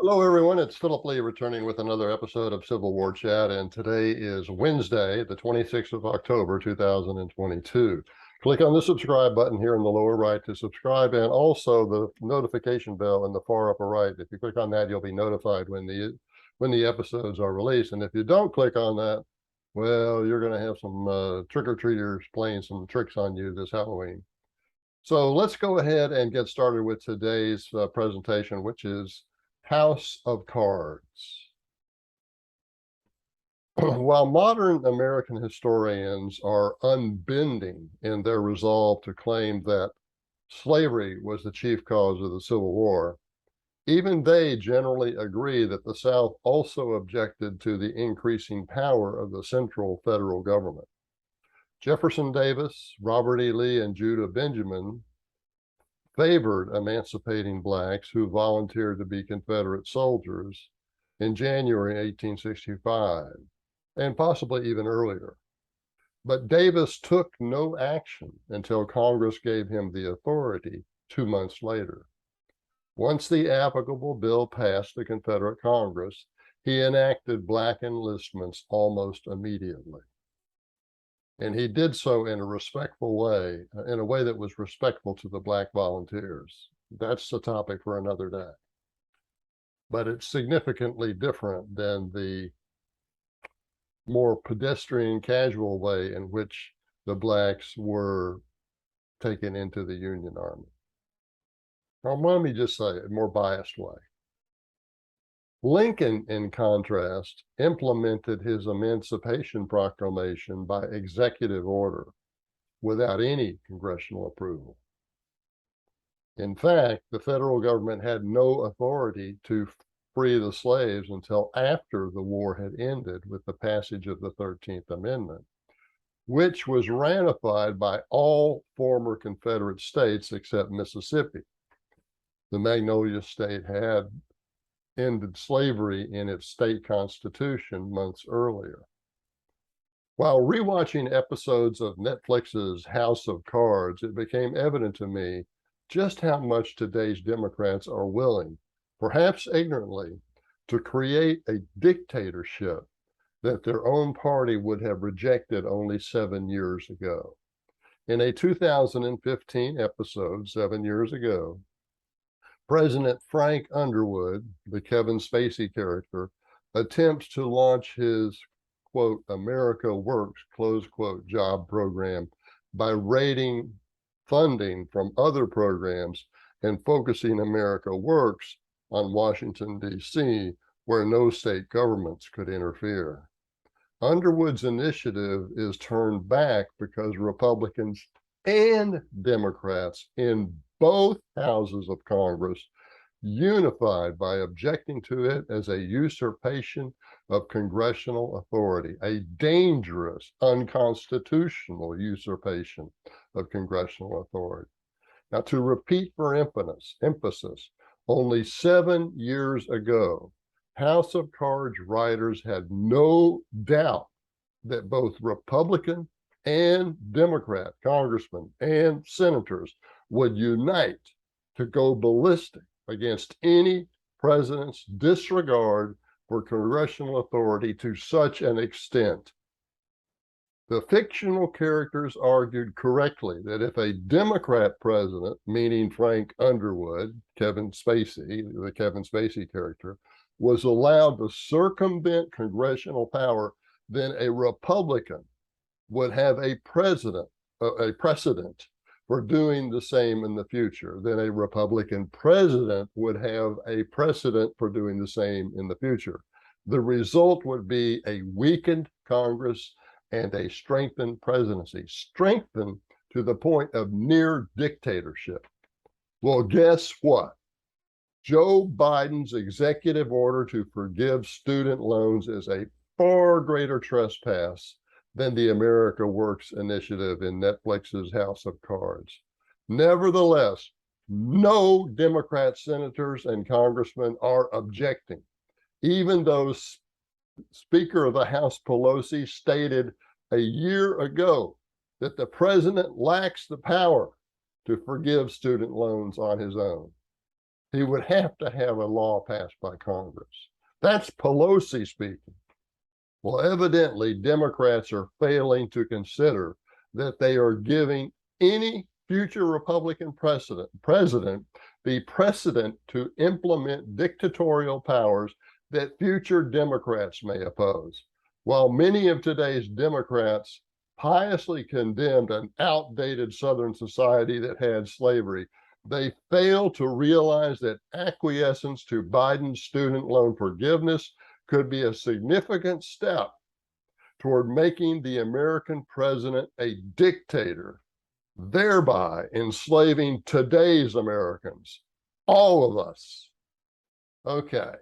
Hello, everyone. It's Philip Lee returning with another episode of Civil War Chat, and today is Wednesday, the 26th of October, 2022. Click on the subscribe button here in the lower right to subscribe, and also the notification bell in the far upper right. If you click on that, you'll be notified when the episodes are released. And if you don't click on that, well, you're going to have some trick-or-treaters playing some tricks on you this Halloween. So let's go ahead and get started with today's presentation, which is House of Cards. While modern American historians are unbending in their resolve to claim that slavery was the chief cause of the Civil War, even they generally agree that the South also objected to the increasing power of the central federal government. Jefferson Davis, Robert E. Lee, and Judah Benjamin favored emancipating blacks who volunteered to be Confederate soldiers in January 1865, and possibly even earlier. But Davis took no action until Congress gave him the authority 2 months later. Once the applicable bill passed the Confederate Congress, he enacted black enlistments almost immediately. And he did so in a respectful way, in a way that was respectful to the black volunteers. That's a topic for another day. But it's significantly different than the more pedestrian, casual way in which the blacks were taken into the Union Army. Or let me just say it, a more biased way. Lincoln, in contrast, implemented his Emancipation Proclamation by executive order without any congressional approval. In fact, the federal government had no authority to free the slaves until after the war had ended with the passage of the 13th Amendment, which was ratified by all former Confederate states except Mississippi. The Magnolia State had ended slavery in its state constitution months earlier. While rewatching episodes of Netflix's House of Cards, it became evident to me just how much today's Democrats are willing, perhaps ignorantly, to create a dictatorship that their own party would have rejected only 7 years ago. In a 2015 episode, 7 years ago, President Frank Underwood, the Kevin Spacey character, attempts to launch his, quote, America Works, close quote, job program by raiding funding from other programs and focusing America Works on Washington, D.C., where no state governments could interfere. Underwood's initiative is turned back because Republicans and Democrats in both houses of Congress unified by objecting to it as a usurpation of congressional authority, a dangerous, unconstitutional usurpation of congressional authority. Now, to repeat for emphasis, only 7 years ago, House of Cards writers had no doubt that both Republican and Democrat congressmen and senators would unite to go ballistic against any president's disregard for congressional authority to such an extent. The fictional characters argued correctly that if a Democrat president, meaning Frank Underwood, Kevin Spacey, the Kevin Spacey character, was allowed to circumvent congressional power, then a Republican would have a precedent for doing the same in the future. Then a Republican president would have a precedent for doing the same in the future. The result would be a weakened Congress and a strengthened presidency, strengthened to the point of near dictatorship. Well, guess what? Joe Biden's executive order to forgive student loans is a far greater trespass than the America Works initiative in Netflix's House of Cards. Nevertheless, no Democrat senators and congressmen are objecting, even though Speaker of the House Pelosi stated a year ago that the president lacks the power to forgive student loans on his own. he would have to have a law passed by Congress. That's Pelosi speaking. Well, evidently, Democrats are failing to consider that they are giving any future Republican president the precedent to implement dictatorial powers that future Democrats may oppose. While many of today's Democrats piously condemned an outdated Southern society that had slavery, they fail to realize that acquiescence to Biden's student loan forgiveness could be a significant step toward making the American president a dictator, thereby enslaving today's Americans, all of us. Okay.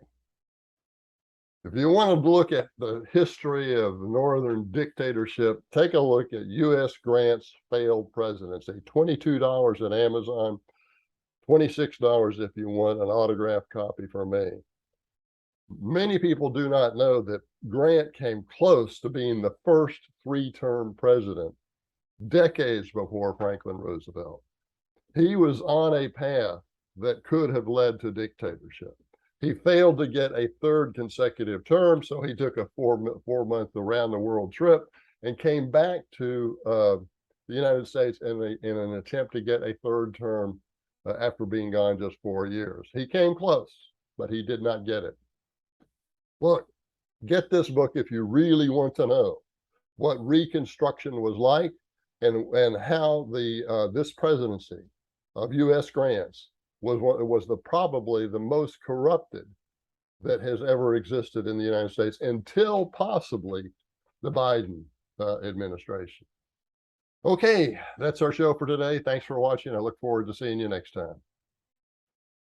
If you want to look at the history of Northern dictatorship, take a look at U.S. Grant's failed presidency. $22 at Amazon, $26 if you want an autographed copy from me. Many people do not know that Grant came close to being the first three-term president decades before Franklin Roosevelt. He was on a path that could have led to dictatorship. He failed to get a third consecutive term, so he took a four-month around-the-world trip and came back to the United States in an attempt to get a third term after being gone just 4 years. He came close, but he did not get it. Look, get this book if you really want to know what Reconstruction was like and how this presidency of U.S. Grant's was probably the most corrupted that has ever existed in the United States until possibly the Biden administration. Okay, that's our show for today. Thanks for watching. I look forward to seeing you next time.